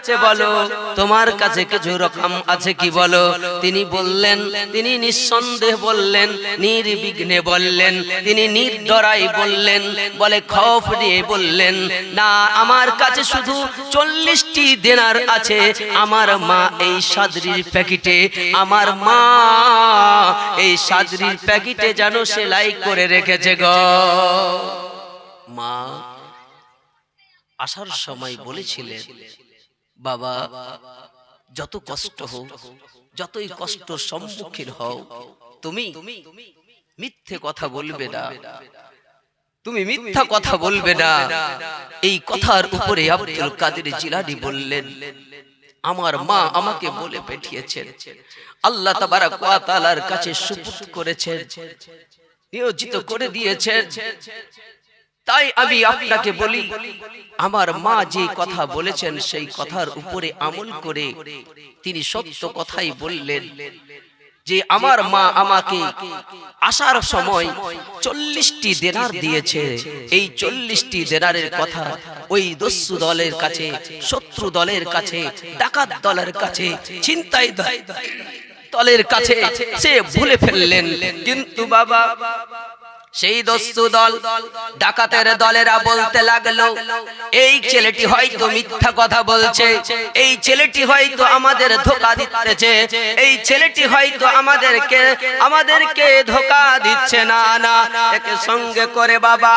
আছে বলো, তোমার কাছে কিছু রকম আছে কি বলো। তিনি বললেন, তিনি নিঃসন্দেহ বললেন, নির্বিঘ্নে বললেন, তিনি নির্দরাই বললেন, বলে খৌফ নিয়ে বললেন, না আমার কাছে শুধু 40টি দিনার আছে। আমার মা এই সাদরির প্যাকেটে, আমার মা এই সাদরির প্যাকেটে যেন সেলাই করে রেখেছে গো। মা আসার সময় বলেছিলেন, বাবা যত কষ্ট হোক, যতই কষ্টর সম্মুখীন হও, তুমি মিথ্যে কথা বলবে না, তুমি মিথ্যা কথা বলবে না। এই কথার উপরে আব্দুল কাদের জিলানী বললেন, আমার মা আমাকে বলে পাঠিয়েছেন, আল্লাহ তাবারক ওয়া তাআলার কাছে সুপুর্দ করেছেন, নিয়োজিত করে দিয়েছেন। তাই আমি আপনাকে বলি, আমার মা যে কথা বলেছেন সেই কথার উপরে আমল করে তিনি সত্য কথাই বললেন, যে আমার মা আমাকে আসার সময় 40টি দিনার দিয়েছে। এই 40টি দিনারের কথা ওই দস্যু দলের কাছে, শত্রু দলের কাছে, ডাকাত দলের কাছে, ছিনতাই দলের কাছে সে ভুলে ফেললেন। কিন্তু বাবা সেই দস্যু দল, ডাকাতের দলেরা বলতে লাগলো, এই ছেলেটি হয়তো মিথ্যা কথা বলছে, এই ছেলেটি হয়তো আমাদের ধোঁকা দিতেছে, এই ছেলেটি হয়তো আমাদেরকে ধোঁকা দিচ্ছে। না না, একে সঙ্গে করে বাবা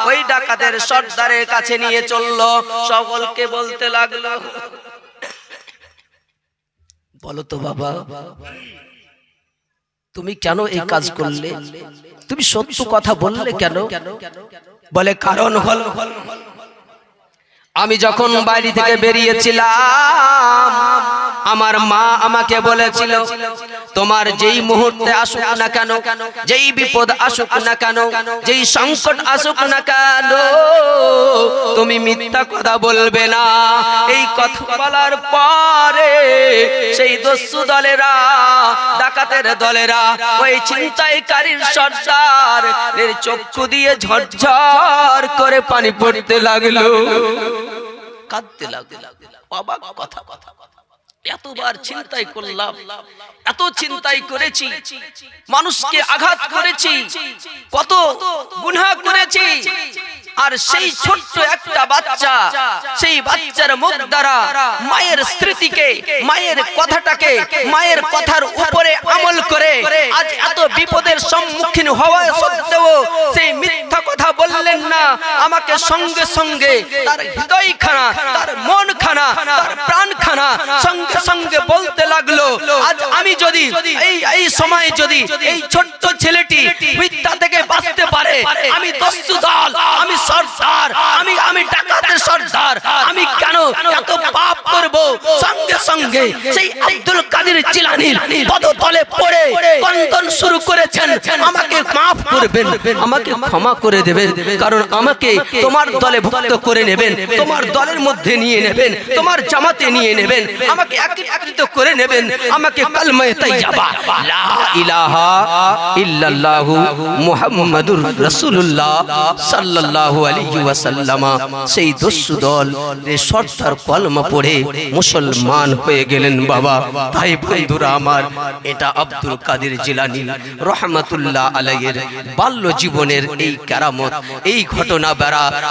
ওই ডাকাতের সর্দারের কাছে নিয়ে চললো। সকলকে বলতে লাগলো, বলো তো বাবা তুমি কেন এই কাজ করলে, তুমি সত্য কথা বললে কেন? বলে কারণ হলো, আমি যখন বাড়ি থেকে বেরিয়েছিলাম আমার মা আমাকে বলেছিল, তোমার যেই মুহূর্তে আসুক না কেন, যেই বিপদ আসুক না কেন, যেই সংকট আসুক না কেন, তুমি মিথ্যা কথা বলবে না। এই কথা বলার পরে সেই দস্যু দলেরা, ডাকাতের দলেরা, ওই ছিনতাইকারীর সর্দারের চক্ষু দিয়ে ঝরঝর করে পানি পড়তে লাগলো, কাঁদতে লাগলো। অবাক কথা, এতবার চিন্তাই করলাম, এত চিন্তাই করেছি, মানুষকে আঘাত করেছি, কত গুনাহ করেছি, আর সেই ছোট্ট একটা বাচ্চা, সেই বাচ্চার মুখ দ্বারা মায়ের স্মৃতিকে, মায়ের কথাটাকে, মায়ের কথার উপরে আমল করে আজ এত বিপদের সম্মুখীন হওয়া সত্ত্বেও সেই মিথ্যা কথা বললেন না। আমাকে সঙ্গে সঙ্গে তার হৃদয়খানা, তার মনখানা, তার প্রাণখানা সঙ্গে সঙ্গে বলতে লাগলো, আজ আমি যদি এই সময় যদি এই ছোট্ট ছেলেটি মিথ্যা থেকে বাঁচতে পারে, আমি দস্যু দল, আমি সর্দার, আমি ডাকাতের সর্দার, আমি কেন এত পাপ করব? সঙ্গে সঙ্গে সেই আব্দুল কাদের জিলানীর পদতলে পড়ে ক্রন্দন শুরু করেছেন, আমাকে মাফ করবেন, আমাকে ক্ষমা করে দেবেন, কারণ আমাকে তোমার দলে ভুক্ত করে নেবেন, তোমার দলের মধ্যে নিয়ে নেবেন, তোমার জামাতে নিয়ে নেবেন, আমাকে একত্রিত করে নেবেন, আমাকে কালমা তাইয়্যিবা লা ইলাহা ইল্লাল্লাহু মুহাম্মাদুর রাসূলুল্লাহ সাল্লাল্লাহু আলাইহি ওয়াসাল্লাম সেই দস্যু দল সর্দার কলমা পড়ে মুসলমান হয়ে গেলেন বাবা। ভাই বন্ধুরা আমার, এটা আব্দুল কাদের জিলানী রাহমাতুল্লাহ আলাইহির বাল্য জীবনের এই কেরামত, এই ঘটনা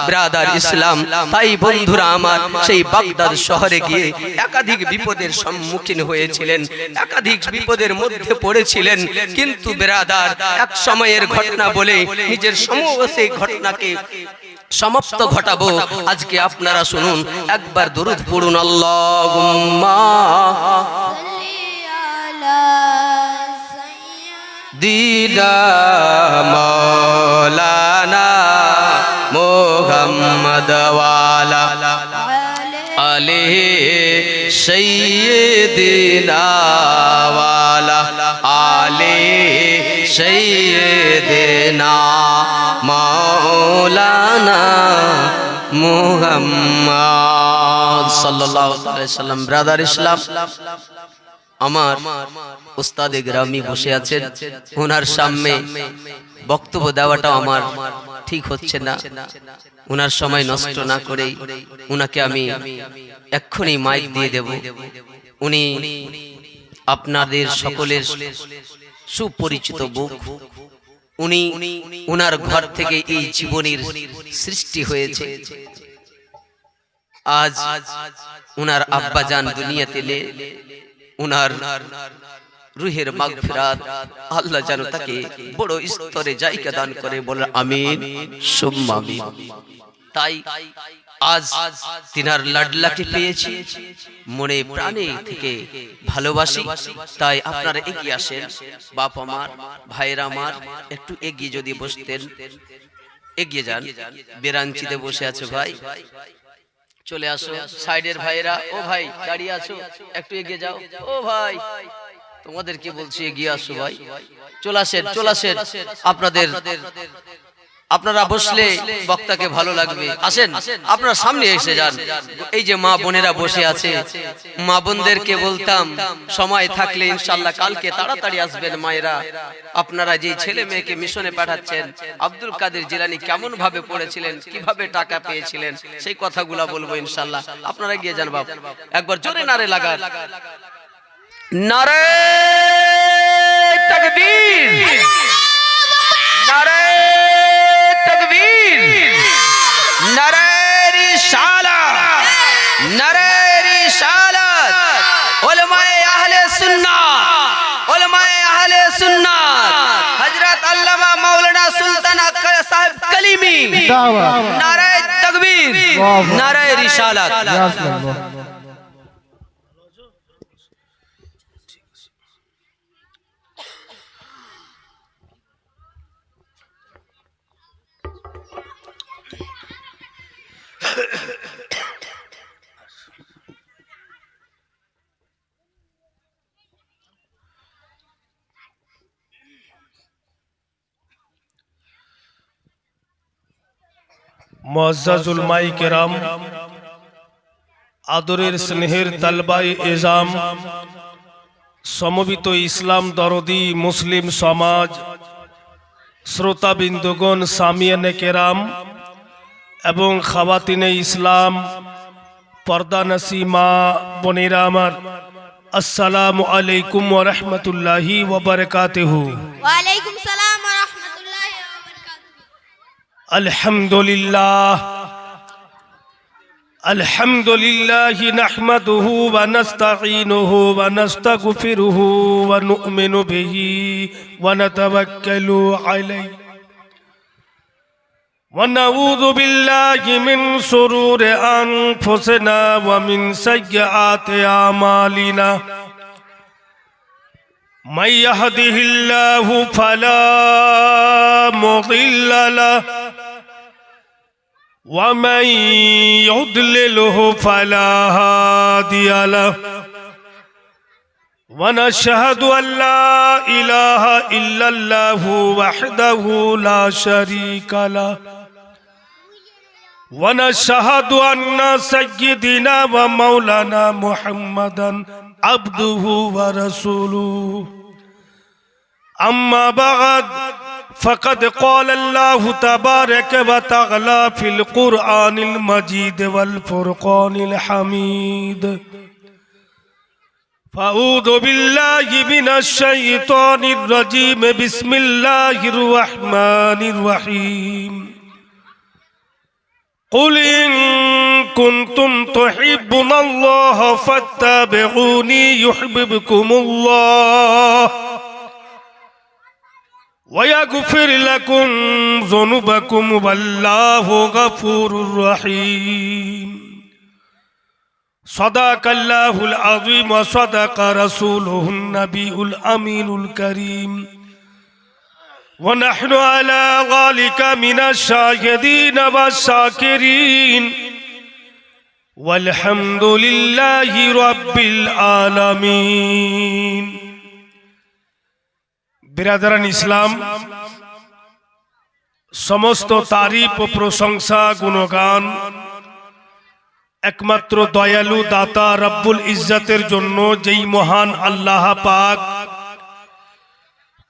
ব্রাদার ইসলাম। তাই বন্ধুরা আমার, সেই বাগদাদ শহরে গিয়ে একাধিক বিপদের সম্মুখীন হয়েছিলেন, একাধিক বিপদের মধ্যে পড়েছিলেন, কিন্তু ব্রাদার এক সময়ের ঘটনা বলে নিজের সমস্ত ঘটনাকে সমাপ্ত ঘটাবো। আজকে আপনারা শুনুন, একবার দরুদ পড়ুন, আল্লাহুম্মা দিনা মাওলানা মুহাম্মদ ওয়ালা আলিহি সাইয়্যিদিনা ওয়ালা আলিহি সাইয়্যিদিনা মাওলানা মুহাম্মদ সাল্লাল্লাহু আলাইহি ওয়াসাল্লাম। ব্রাদার ইসলাম, আমার উস্তাদে গ্রামী বসে আছেন, ওনার সামনে বক্তব্য দেওয়াটা আমার ঠিক হচ্ছে না। উনার সময় নষ্ট না করেই উনাকে আমি এক্ষুনি মাইক দিয়ে দেব। উনি আপনাদের সকলের সুপরিচিত মুখ। উনি উনার ঘর থেকে এই জীবনের সৃষ্টি হয়েছে। আজ উনার আব্বাজান দুনিয়াতে নেই। উনার রুহের মাগফিরাত আল্লাহ যেন তাকে বড় স্তরে জায়গা দান করে, বলে আমিন সুম্মা আমিন। তাই আজ তিনার লাডলাকে পেয়েছি, মনে প্রাণে থেকে ভালোবাসি। তাই আপনারা এগিয়ে আসেন, বাপ আমার, ভাইরা আমার, একটু এগিয়ে যদি বসতেন, এগিয়ে যান। বেরাঞ্চিতে বসে আছে ভাই, চলে আসো। সাইডের ভাইরা, ও ভাই দাঁড়িয়ে আছো, একটু এগিয়ে যাও। ও ভাই তোমাদেরকে বলছি এগিয়ে আসো ভাই, চলে আসেন, চলে আসেন। আপনারা বসলে বক্তাকে ভালো লাগবে। আসেন, আপনারা সামনে এসে যান। এই যে মা বোনেরা বসে আছে, মা বোনদেরকে বলতাম সময় থাকলে ইনশাআল্লাহ কালকে তাড়াতাড়ি আসবেন মায়েরা। আপনারা যে ছেলে মেয়েকে মিশনে পাঠাচ্ছেন, আব্দুল কাদের জিলানী কেমন ভাবে পড়েছিলেন, কিভাবে টাকা পেয়েছিলেন, সেই কথাগুলো বলবো ইনশাআল্লাহ। আপনারা গিয়ে যান বাপ, একবার জোরে নারে লাগান, নারে তাকবীর, নারে তাকবীর, নারে রিসালাত, নারে রিসালাত। উলামায়ে আহলে সুন্নাহ, উলামায়ে আহলে সুন্নাহ, হযরত আল্লামা মাওলানা সুলতান সাহেব কলিমি, নারে তাকবীর, নারে রিসালাত। মুআজ্জাজ উলামায়ে কেরাম, আদরের স্নেহের তালবায়ে এজাম, সমবেত ইসলাম দরদি মুসলিম সমাজ, শ্রোতাবিন্দুগণ, সামিয়ানে কেরাম এবং খাওয়াতিনে ইসলাম, পর্দানসী মা বোনেরা আমার, আসসালামু আলাইকুম ওয়া রাহমাতুল্লাহি ওয়া বারাকাতুহু। ওয়া আলাইকুম সালাম ওয়া রাহমাতুল্লাহি ওয়া বারাকাতুহু। আলহামদুলিল্লাহ, আলহামদুলিল্লাহি নাহমাদুহু ওয়া নাস্তাঈনুহু ওয়া নাস্তাগফিরুহু ওয়া নু'মিনু বিহি ওয়া নাতাওয়াক্কালু আলাইহি ওয়া নাউযু বিল্লাহি মিন শুরুরি আনফুসিনা ওয়া মিন সাইয়্যাতি আমালিনা। মান ইয়াহদিহিল্লাহু ফালা মুদিল্লা লাহু ওয়া মান ইউদ্লিলহু ফালা হাদিয়া লাহু। ওয়া নাশহাদু আল্লা ইলাহা ইল্লাল্লাহু ওয়াহদাহু লা শারীকা লাহু ওয়া নাশহাদু আন্না সাইয়্যিদিনা ওয়া মাওলানা মুহাম্মাদান আবদুহু ওয়া রাসূলুহু। আম্মা বা'দ, فقد قال الله تبارك وتعالى في القرآن المجيد والفرقان الحميد. فأعوذ بالله من الشيطان الرجيم. بسم الله الرحمن الرحيم. قل إن كنتم تحبون الله فاتبعوني يحببكم الله ويغفر لكم ذنوبكم والله غفور رحيم. صدق الله العظيم وصدق رسوله النبي الأمين الكريم ونحن على ذلك من الشاهدين والشاكرين والحمد لله رب العالمين. বিরাদরান ইসলাম, সমস্ত তারিফ ও প্রশংসা গুণগান একমাত্র দয়ালু দাতা রব্বুল ইজ্জতের জন্য, যেই মহান আল্লাহ পাক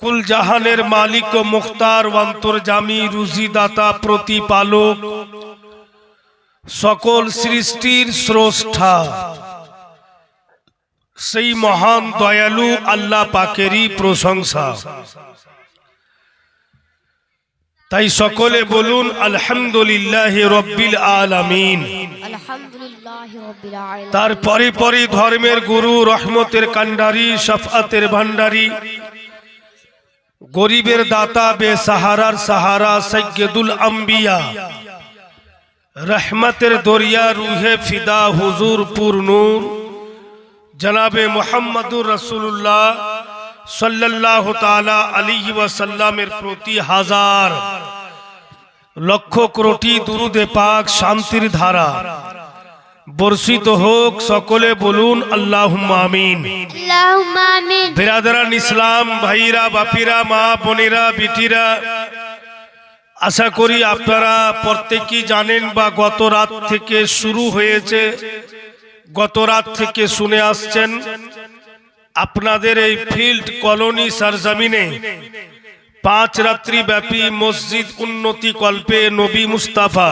কুল জাহানের মালিক ও মুখতার, অন্তর্যামী, রুজি দাতা, প্রতিপালক, সকল সৃষ্টির স্রষ্টা সেই মহান দয়ালু আল্লাহ পাকেরই প্রশংসা। তাই সকলে বলুন আলহামদুলিল্লাহি রাব্বিল আলামিন। আলহামদুলিল্লাহি রাব্বিল আলামিন। তারপরে পরে ধর্মের গুরু, রহমতের কান্ডারি, শাফাতের ভান্ডারি, গরিবের দাতা, বেসাহারার সাহারা, সাইয়্যিদুল আম্বিয়া, রহমতের দরিয়া, রুহে ফিদা হুজুর পুর নূর জনাবে মুহাম্মদুর রাসূলুল্লাহ সাল্লাল্লাহু তাআলা আলাইহি ওয়াসাল্লামের প্রতি হাজার লক্ষ কোটি দুরুদে পাক শান্তির ধারা বর্ষিত হোক। সকলে বলুন আল্লাহুম্মা আমিন। আল্লাহুম্মা আমিন। বিরাদরান ইসলাম, ভাইরা, বাপিরা, মা বোনেরা, বিটিরা, আশা করি আপনারা প্রত্যেকেই জানেন বা গত রাত থেকে শুরু হয়েছে, গত রাত থেকে শুনে আসছেন, আপনাদের এই ফিল্ড কলোনি সরজমিনে 5 রাত্রি ব্যাপী মসজিদ উন্নতি কল্পে নবী মুস্তাফা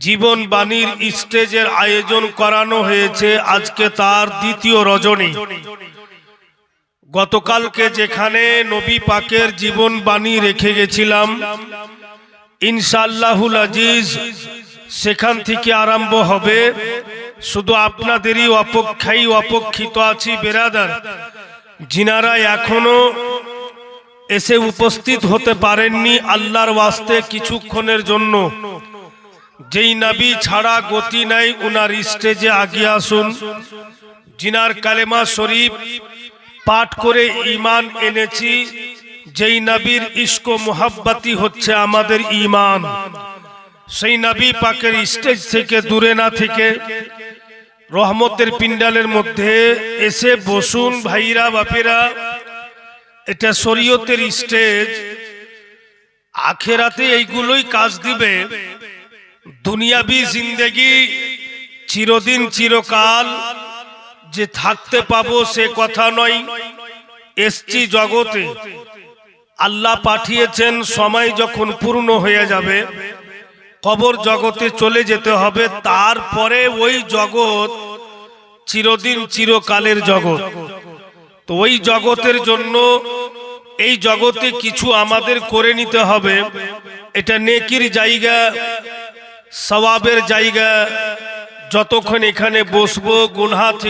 জীবন বাণীর স্টেজের আয়োজন করানো হয়েছে। আজকে তার দ্বিতীয় রজনী। গতকালকে যেখানে নবী পাকের জীবন বাণী রেখে গেছিলাম, ইনশাআল্লাহুল আজিজ সেখান থেকে আরম্ভ হবে। শুধু আপনাদেরই অপেক্ষায় অপেক্ষিত আছি বেরাদার, যিনারা এখনো এসে উপস্থিত হতে পারেননি, আল্লাহর ওয়াস্তে কিছুক্ষণের জন্য, যেই নবী ছাড়া গতি নাই উনার স্টেজে আগিয়ে আসুন। যিনার কালেমা শরীফ পাঠ করে ঈমান এনেছি, যেই নবীর ইশক ও মুহাব্বতি হচ্ছে আমাদের ঈমান, সেই নবী পাকের স্টেজ থেকে দূরে না থেকে রহমতের পিন্ডালের মধ্যে এসে বসুন। ভাইরা, বাপেরা, এটা শরীয়তের স্টেজ। আখেরাতে এইগুলোই কাজ দিবে। দুনিয়াবি জিন্দেগি চিরদিন চিরকাল যে থাকতে পাবো সে কথা নয়। এসছি জগতে, আল্লাহ পাঠিয়েছেন, সময় যখন পূর্ণ হয়ে যাবে কবর জগতে চলে যেতে হবে। তারপরে ওই জগৎ চিরদিন চিরকালের জগৎ। তো ওই জগতের জন্য এই জগতে কিছু আমাদের করে নিতে হবে। এটা নেকির জায়গা, সওয়াবের জায়গা। যতক্ষণ এখানে বসবো গুনাহ থেকে